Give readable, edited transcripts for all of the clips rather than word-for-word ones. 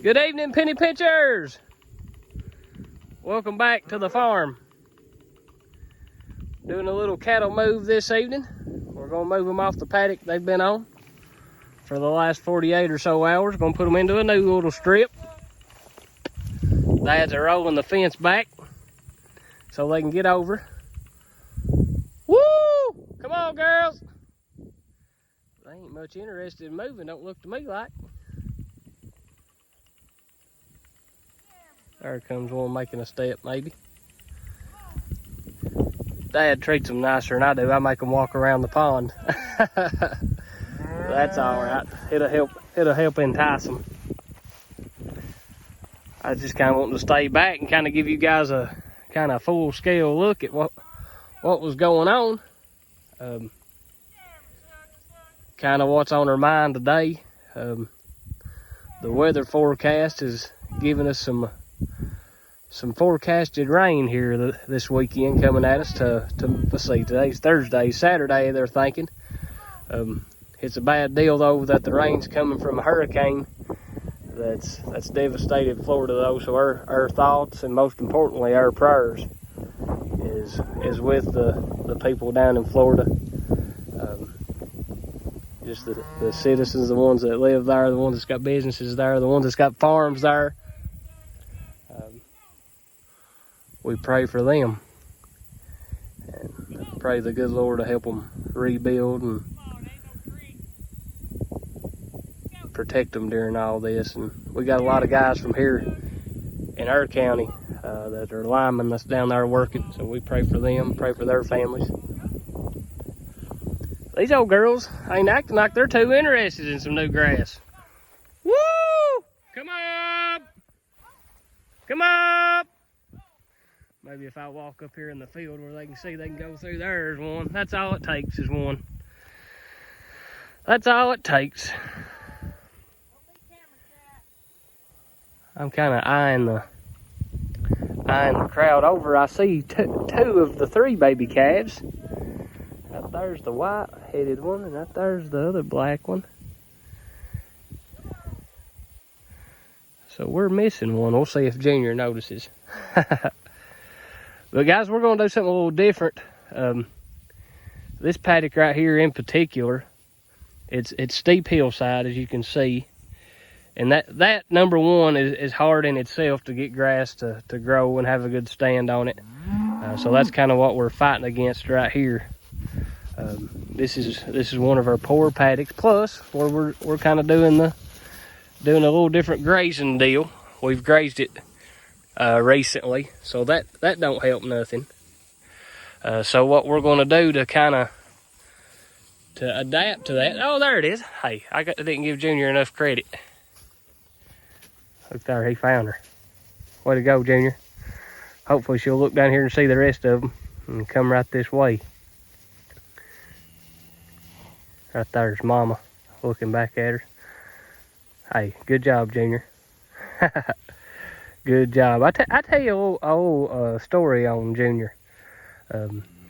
Good evening, penny pinchers. Welcome back to the farm. Doing a little cattle move this evening. We're gonna move them off the paddock they've been on for the last 48 or so hours. Gonna put them into a new little strip. Dads are rolling the fence back so they can get over. Woo! Come on, girls. They ain't much interested in moving, don't look to me like. There comes one making a step, maybe. Dad treats them nicer than I do. I make them walk around the pond. That's all right. It'll help entice them. I just kind of want to stay back and kind of give you guys a kind of full scale look at what was going on. Kind of what's on our mind today. The weather forecast is giving us some forecasted rain here this weekend coming at us let's see, today's Thursday, Saturday they're thinking. It's a bad deal though that the rain's coming from a hurricane that's devastated Florida though, so our thoughts and most importantly our prayers is with the people down in Florida. Just the citizens, the ones that live there, the ones that's got businesses there, the ones that's got farms there. We pray for them and pray the good Lord to help them rebuild and protect them during all this. And we got a lot of guys from here in our county that are linemen that's down there working, so we pray for them, pray for their families. These old girls ain't acting like they're too interested in some new grass. Woo! Come up! Come up! Maybe if I walk up here in the field where they can see they can go through, there's one. That's all it takes is one. That's all it takes. I'm kind of eyeing the crowd over. I see two of the three baby calves. Out there's the white-headed one, and out there's the other black one. So we're missing one. We'll see if Junior notices. But guys, we're going to do something a little different. This paddock right here in particular, it's steep hillside as you can see. And that number one is hard in itself to get grass to grow and have a good stand on it. So that's kind of what we're fighting against right here. This is one of our poor paddocks. Plus, where we're kind of doing a little different grazing deal. We've grazed it recently, so that don't help nothing. So what we're going to do to adapt to that. Oh, there it is. Hey, I didn't give Junior enough credit. Look there, he found her. Way to go, Junior. Hopefully she'll look down here and see the rest of them and come right this way. Right there's Mama looking back at her. Hey, good job, Junior. Good job. I tell you a little story on Junior.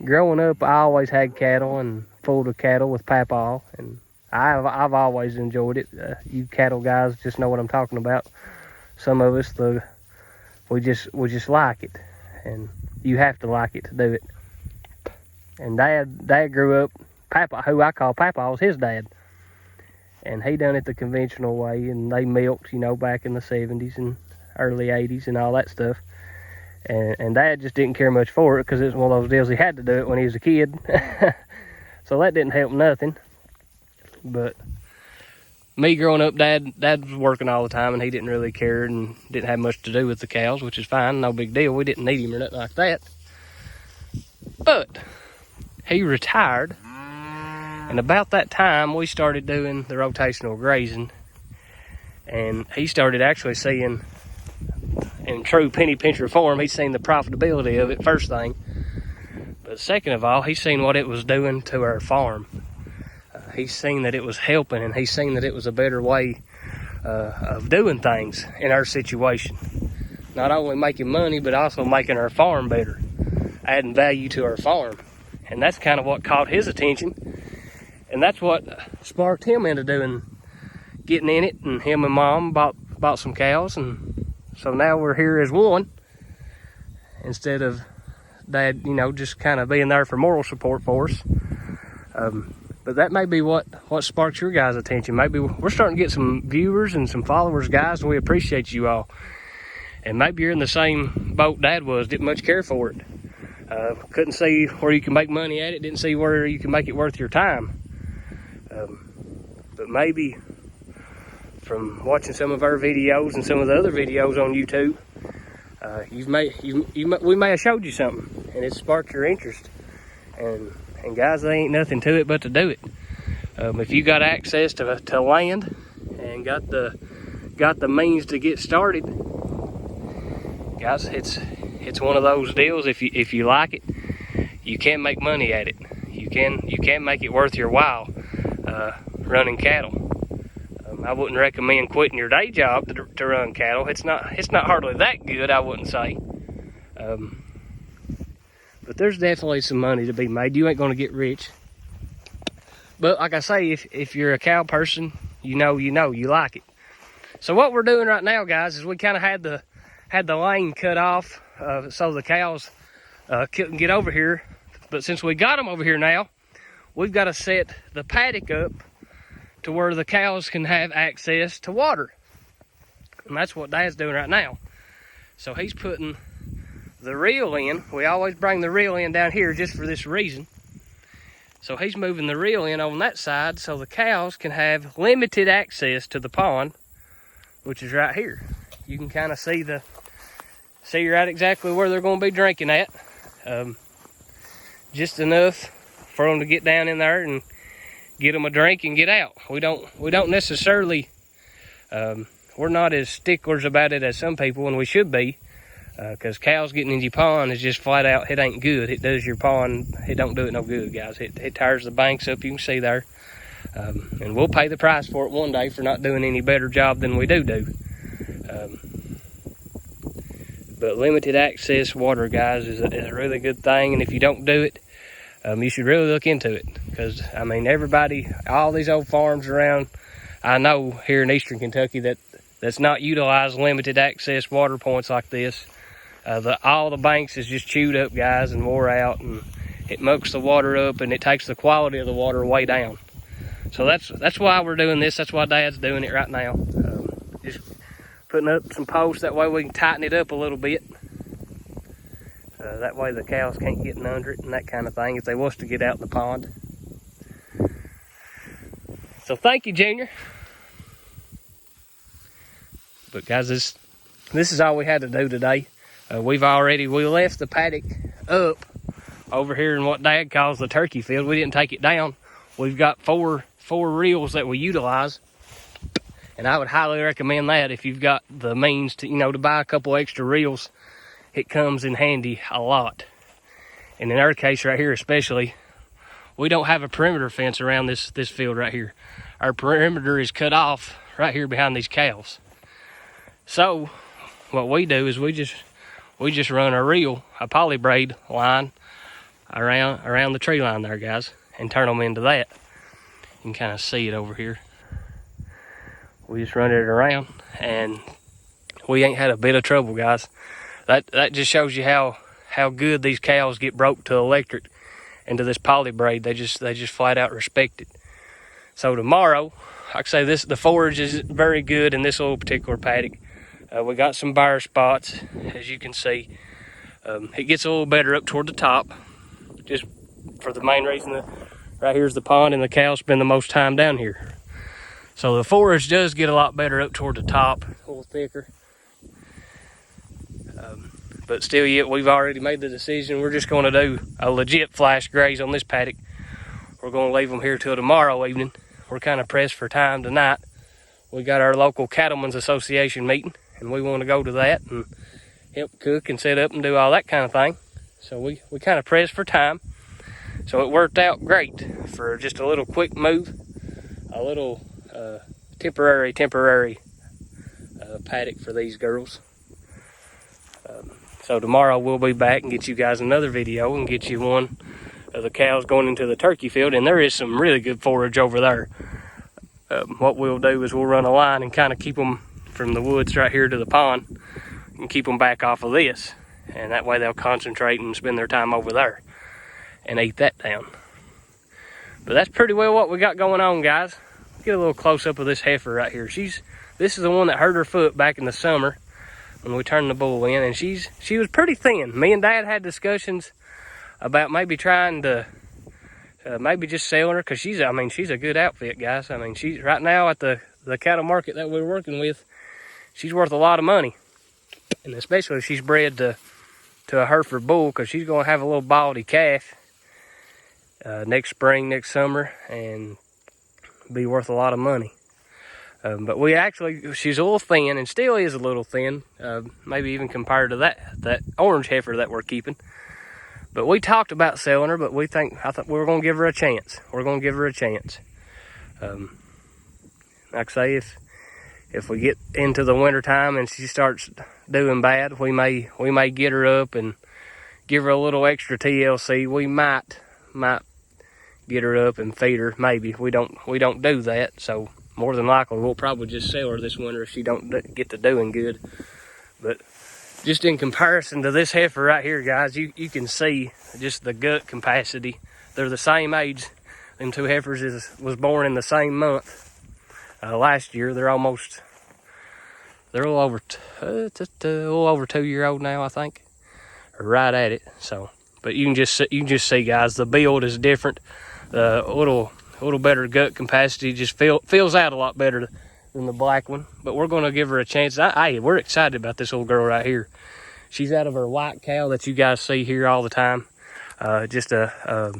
Growing up, I always had cattle and fooled with cattle with Papa, and I've always enjoyed it. You cattle guys just know what I'm talking about. Some of us, we just like it, and you have to like it to do it. And Dad grew up. Papa, who I call Papa, was his dad, and he done it the conventional way, and they milked, back in the 70s and early 80s and all that stuff. And Dad just didn't care much for it because it was one of those deals he had to do it when he was a kid. So that didn't help nothing. But me growing up, Dad was working all the time, and he didn't really care and didn't have much to do with the cows, which is fine, no big deal. We didn't need him or nothing like that. But he retired, and about that time we started doing the rotational grazing, and he started actually seeing, in true penny pincher form, he's seen the profitability of it, first thing. But second of all, he's seen what it was doing to our farm. He's seen that it was helping, and he's seen that it was a better way of doing things in our situation. Not only making money, but also making our farm better, adding value to our farm. And that's kind of what caught his attention. And that's what sparked him into getting in it. And him and Mom bought bought some cows, and so now we're here as one instead of Dad, you know, just kind of being there for moral support for us. But that may be what sparks your guys' attention. Maybe we're starting to get some viewers and some followers, guys, and we appreciate you all. And maybe you're in the same boat Dad was, didn't much care for it. Couldn't see where you can make money at it, didn't see where you can make it worth your time. But maybe from watching some of our videos and some of the other videos on YouTube, we may have showed you something, and it sparked your interest. And guys, there ain't nothing to it but to do it. If you got access to land and got the means to get started, guys, it's one of those deals. If you like it, you can make money at it. You can make it worth your while running cattle. I wouldn't recommend quitting your day job to run cattle. It's not hardly that good, I wouldn't say. But there's definitely some money to be made. You ain't gonna get rich. But like I say, if you're a cow person, you know you like it. So what we're doing right now, guys, is we kind of had the lane cut off so the cows couldn't get over here. But since we got them over here now, we've got to set the paddock up to where the cows can have access to water. And that's what Dad's doing right now. So he's putting the reel in. We always bring the reel in down here just for this reason. So he's moving the reel in on that side so the cows can have limited access to the pond, which is right here. You can kind of see right exactly where they're going to be drinking at. Just enough for them to get down in there and get them a drink and get out. We don't necessarily, we're not as sticklers about it as some people, and we should be, because cows getting in your pond is just flat out, it ain't good. It does your pond, it don't do it no good, guys. It tears the banks up, you can see there. And we'll pay the price for it one day for not doing any better job than we do. But limited access water, guys, is a really good thing. And if you don't do it, you should really look into it. Because, I mean, everybody, all these old farms around, I know here in eastern Kentucky that's not utilized limited access water points like this. All the banks is just chewed up, guys, and wore out. And it mucks the water up, and it takes the quality of the water way down. So that's why we're doing this. That's why Dad's doing it right now. Just putting up some posts, that way we can tighten it up a little bit. That way the cows can't get in under it and that kind of thing if they was to get out in the pond. So thank you, Junior. But guys, this is all we had to do today. We left the paddock up over here in what Dad calls the turkey field. We didn't take it down. We've got four reels that we utilize. And I would highly recommend that if you've got the means to, to buy a couple extra reels. It comes in handy a lot. And in our case right here especially, we don't have a perimeter fence around this field right here. Our perimeter is cut off right here behind these cows. So what we do is we just run a poly braid line around the tree line there, guys, and turn them into that. You can kind of see it over here. We just run it around, and we ain't had a bit of trouble, guys. That just shows you how good these cows get broke to electric and to this poly braid. They just flat out respect it. So tomorrow, like I say, the forage is very good in this little particular paddock. We got some bare spots, as you can see. It gets a little better up toward the top, just for the main reason that right here's the pond and the cows spend the most time down here. So the forage does get a lot better up toward the top, a little thicker. But still yet, we've already made the decision. We're just going to do a legit flash graze on this paddock. We're going to leave them here till tomorrow evening. We're kind of pressed for time tonight. We got our local Cattlemen's Association meeting, and we want to go to that and help cook and set up and do all that kind of thing. So we kind of pressed for time. So it worked out great for just a little quick move, a little temporary paddock for these girls. So tomorrow we'll be back and get you guys another video and get you one of the cows going into the turkey field. And there is some really good forage over there. What we'll do is we'll run a line and kind of keep them from the woods right here to the pond and keep them back off of this. And that way they'll concentrate and spend their time over there and eat that down. But that's pretty well what we got going on, guys. Get a little close up of this heifer right here. This is the one that hurt her foot back in the summer when we turned the bull in, and she was pretty thin. Me and Dad had discussions about maybe trying to maybe just selling her, because she's a good outfit, guys. I mean, she's right now at the cattle market that we're working with, she's worth a lot of money, and especially if she's bred to a Hereford bull, because she's going to have a little baldy calf next spring, next summer, and be worth a lot of money. But she's a little thin, and still is a little thin, maybe even compared to that orange heifer that we're keeping. But we talked about selling her, but I thought we were going to give her a chance. We're going to give her a chance. Like I say, if we get into the winter time and she starts doing bad, we may get her up and give her a little extra TLC. We might get her up and feed her. Maybe we don't do that, so more than likely we'll probably just sell her this winter if she don't get to doing good. But just in comparison to this heifer right here, guys, you can see just the gut capacity. They're the same age. Them two heifers was born in the same month last year. They're a little over 2-year-old now, I think, or right at it. So, but you can just see, guys, the build is different. A little better gut capacity, just feels out a lot better than the black one. But we're going to give her a chance. We're excited about this little girl right here. She's out of her white cow that you guys see here all the time. Just a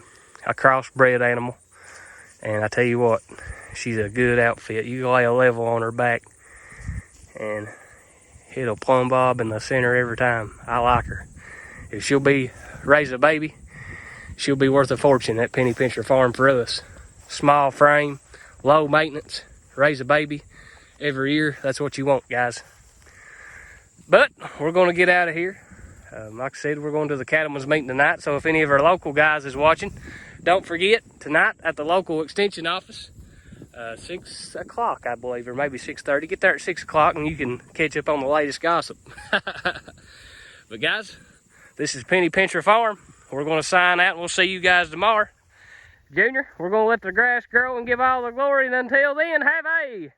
crossbred animal. And I tell you what, she's a good outfit. You can lay a level on her back and it'll plumb bob in the center every time. I like her. If she'll raise a baby, she'll be worth a fortune at Penny Pincher Farm for us. Small frame, low maintenance, raise a baby every year. That's what you want, guys. But we're going to get out of here. Like I said, we're going to the cattlemen's meeting tonight. So if any of our local guys is watching, don't forget, tonight at the local extension office, 6 o'clock, I believe, or maybe 6:30. Get there at 6 o'clock and you can catch up on the latest gossip. But guys, this is Penny Pincher Farm. We're going to sign out and we'll see you guys tomorrow. Junior, we're going to let the grass grow and give all the glory. And until then, have a